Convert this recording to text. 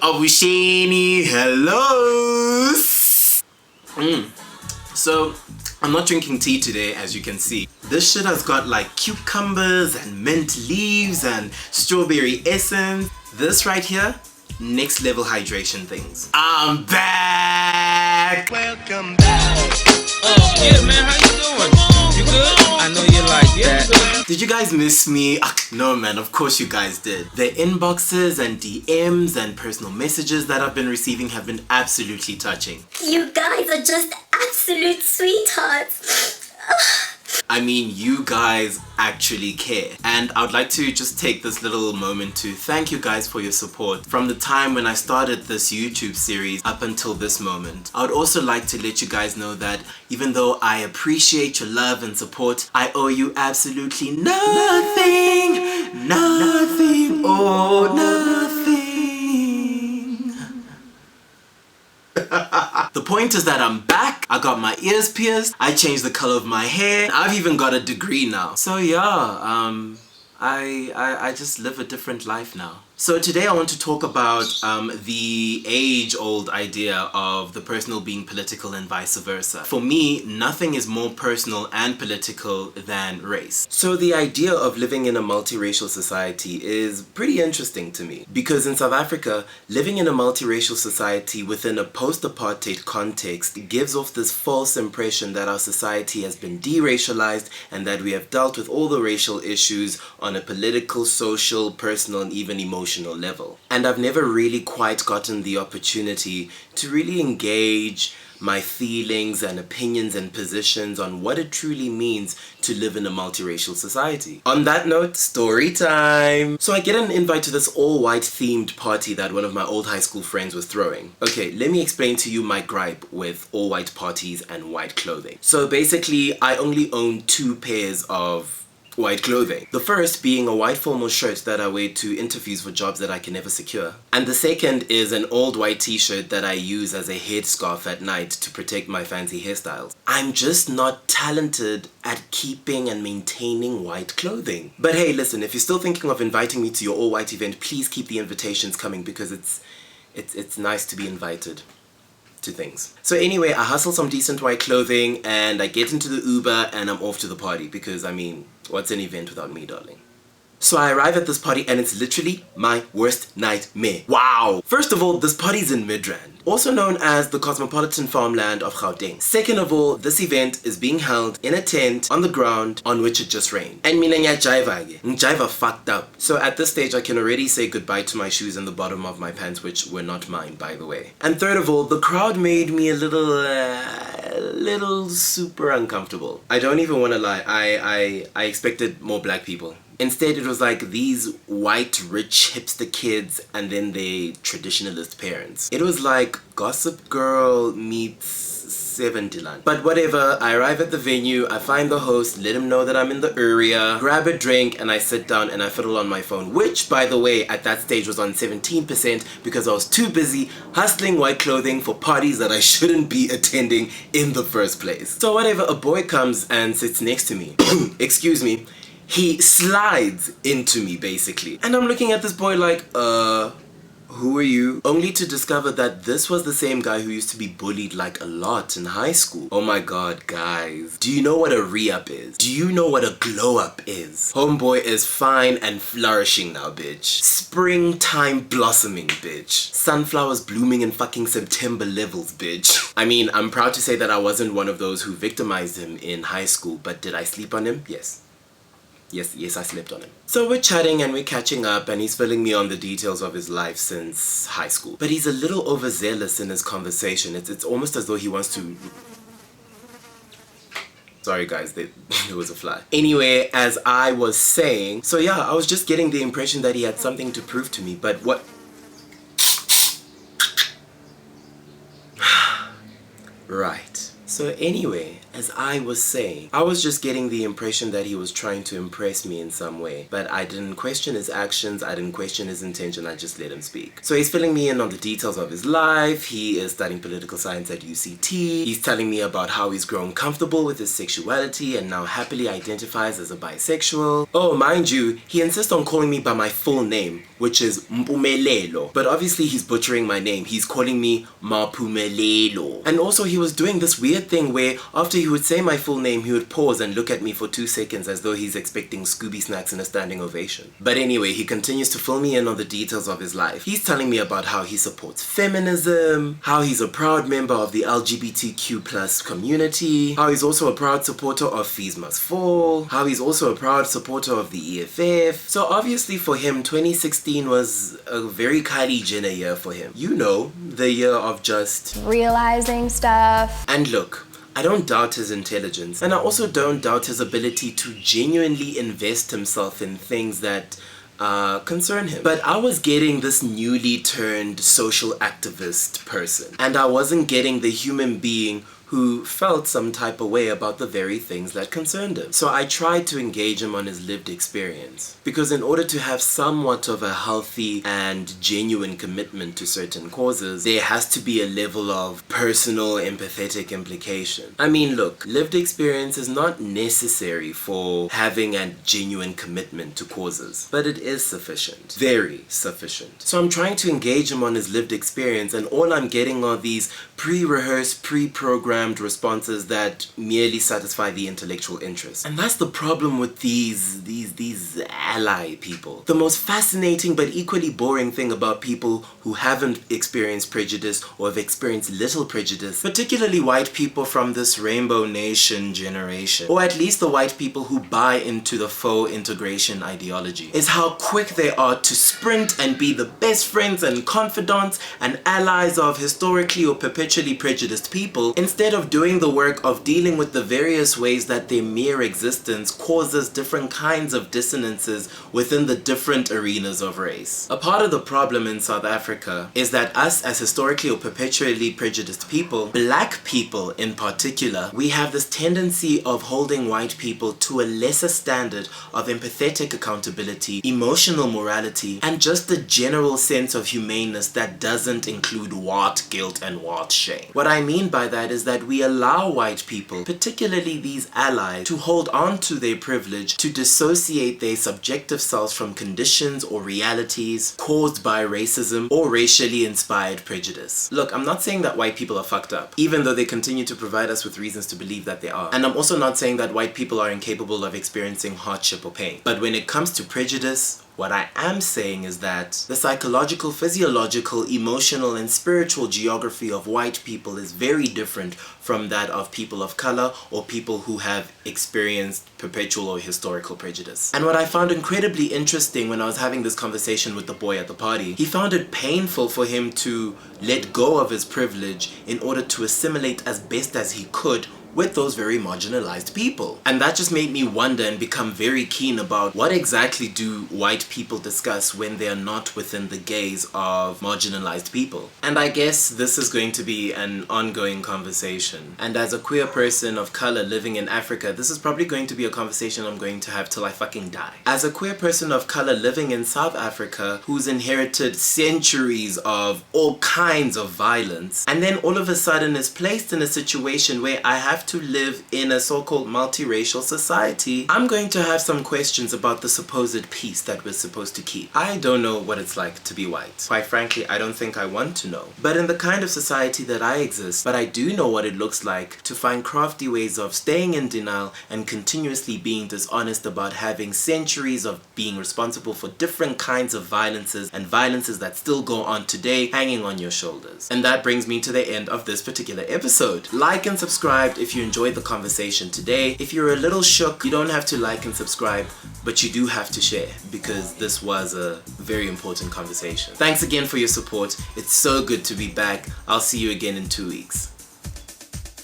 Abusheni, hello. So I'm not drinking tea today, as you can see. This shit has got like cucumbers and mint leaves and strawberry essence. This right here, next level hydration things. I'm back. Welcome back. Oh yeah, man, how you doing? You good? I know you like that. Did you guys miss me? No man, of course you guys did. The inboxes and DMs and personal messages that I've been receiving have been absolutely touching. You guys are just absolute sweethearts. I mean, you guys actually care. And I would like to just take this little moment to thank you guys for your support from the time when I started this YouTube series up until this moment. I would also like to let you guys know that even though I appreciate your love and support, I owe you absolutely nothing. Nothing. Oh, nothing. The point is that I'm back. I got my ears pierced. I changed the color of my hair. I've even got a degree now. So yeah, I just live a different life now. So today I want to talk about the age-old idea of the personal being political and vice versa. For me, nothing is more personal and political than race. So the idea of living in a multiracial society is pretty interesting to me. Because in South Africa, living in a multiracial society within a post-apartheid context gives off this false impression that our society has been deracialized and that we have dealt with all the racial issues on a political, social, personal, and even emotional level. And I've never really quite gotten the opportunity to really engage my feelings and opinions and positions on what it truly means to live in a multiracial society. On that note, story time! So I get an invite to this all-white themed party that one of my old high school friends was throwing. Okay, let me explain to you my gripe with all-white parties and white clothing. So basically, I only own 2 pairs of white clothing. The first being a white formal shirt that I wear to interviews for jobs that I can never secure. And the second is an old white t-shirt that I use as a headscarf at night to protect my fancy hairstyles. I'm just not talented at keeping and maintaining white clothing. But hey, listen, if you're still thinking of inviting me to your all-white event, please keep the invitations coming because it's nice to be invited to things. So anyway, I hustle some decent white clothing and I get into the Uber and I'm off to the party because, I mean, what's an event without me, darling? So I arrive at this party and it's literally my worst nightmare. Wow! First of all, this party's in Midrand, also known as the cosmopolitan farmland of Gauteng. Second of all, this event is being held in a tent on the ground on which it just rained. And mina Njaiva fucked up. So at this stage, I can already say goodbye to my shoes and the bottom of my pants, which were not mine, by the way. And third of all, the crowd made me a little super uncomfortable. I don't even want to lie, I expected more black people. Instead, it was like these white, rich, hipster kids and then their traditionalist parents. It was like Gossip Girl meets Seven Dylan. But whatever, I arrive at the venue, I find the host, let him know that I'm in the area, grab a drink, and I sit down and I fiddle on my phone, which, by the way, at that stage was on 17% because I was too busy hustling white clothing for parties that I shouldn't be attending in the first place. So whatever, a boy comes and sits next to me. Excuse me. He slides into me, basically. And I'm looking at this boy like, who are you? Only to discover that this was the same guy who used to be bullied like a lot in high school. Oh my god, guys. Do you know what a re-up is? Do you know what a glow-up is? Homeboy is fine and flourishing now, bitch. Springtime blossoming, bitch. Sunflowers blooming in fucking September levels, bitch. I mean, I'm proud to say that I wasn't one of those who victimized him in high school, but did I sleep on him? Yes. Yes, I slept on him. So we're chatting and we're catching up and he's filling me on the details of his life since high school. But he's a little overzealous in his conversation. It's almost as though he wants to... Sorry guys, there was a fly. Anyway, as I was saying, so yeah, I was just getting the impression that he had something to prove to me, but what... Right. So anyway, as I was saying, I was just getting the impression that he was trying to impress me in some way. But I didn't question his actions, I didn't question his intention, I just let him speak. So he's filling me in on the details of his life, he is studying political science at UCT, he's telling me about how he's grown comfortable with his sexuality and now happily identifies as a bisexual. Oh, mind you, he insists on calling me by my full name. which is Mpumelelo. But obviously he's butchering my name. He's calling me Mapumelelo. And also he was doing this weird thing where after he would say my full name, he would pause and look at me for 2 seconds as though he's expecting Scooby snacks and a standing ovation. But anyway, he continues to fill me in on the details of his life. He's telling me about how he supports feminism, how he's a proud member of the LGBTQ plus community, how he's also a proud supporter of Fees Must Fall, how he's also a proud supporter of the EFF. So obviously for him, 2016 was a very Kylie Jenner year for him. You know, the year of just realizing stuff. And look, I don't doubt his intelligence, and I also don't doubt his ability to genuinely invest himself in things that concern him. But I was getting this newly turned social activist person, and I wasn't getting the human being who felt some type of way about the very things that concerned him. So I tried to engage him on his lived experience. Because in order to have somewhat of a healthy and genuine commitment to certain causes, there has to be a level of personal empathetic implication. I mean, look, lived experience is not necessary for having a genuine commitment to causes, but it is sufficient. Very sufficient. So I'm trying to engage him on his lived experience, and all I'm getting are these pre-rehearsed, pre-programmed responses that merely satisfy the intellectual interest. And that's the problem with these ally people. The most fascinating but equally boring thing about people who haven't experienced prejudice or have experienced little prejudice, particularly white people from this Rainbow Nation generation, or at least the white people who buy into the faux integration ideology, is how quick they are to sprint and be the best friends and confidants and allies of historically or perpetually prejudiced people, instead of doing the work of dealing with the various ways that their mere existence causes different kinds of dissonances within the different arenas of race. A part of the problem in South Africa is that us as historically or perpetually prejudiced people, black people in particular, we have this tendency of holding white people to a lesser standard of empathetic accountability, emotional morality, and just a general sense of humaneness that doesn't include what guilt and what shame. What I mean by that is that we allow white people, particularly these allies, to hold on to their privilege to dissociate their subjective selves from conditions or realities caused by racism or racially inspired prejudice. Look, I'm not saying that white people are fucked up, even though they continue to provide us with reasons to believe that they are. And I'm also not saying that white people are incapable of experiencing hardship or pain. But when it comes to prejudice, what I am saying is that the psychological, physiological, emotional, and spiritual geography of white people is very different from that of people of color or people who have experienced perpetual or historical prejudice. And what I found incredibly interesting when I was having this conversation with the boy at the party, he found it painful for him to let go of his privilege in order to assimilate as best as he could with those very marginalized people. And that just made me wonder and become very keen about what exactly do white people discuss when they are not within the gaze of marginalized people. And I guess this is going to be an ongoing conversation. And as a queer person of color living in Africa, this is probably going to be a conversation I'm going to have till I fucking die. As a queer person of color living in South Africa who's inherited centuries of all kinds of violence, and then all of a sudden is placed in a situation where I have to live in a so-called multiracial society, I'm going to have some questions about the supposed peace that we're supposed to keep. I don't know what it's like to be white. Quite frankly, I don't think I want to know. But in the kind of society that I exist, but I do know what it looks like to find crafty ways of staying in denial and continuously being dishonest about having centuries of being responsible for different kinds of violences and violences that still go on today hanging on your shoulders. And that brings me to the end of this particular episode. Like and subscribe if you enjoyed the conversation today. If you're a little shook, you don't have to like and subscribe, but you do have to share because this was a very important conversation. Thanks again for your support. It's so good to be back. I'll see you again in 2 weeks.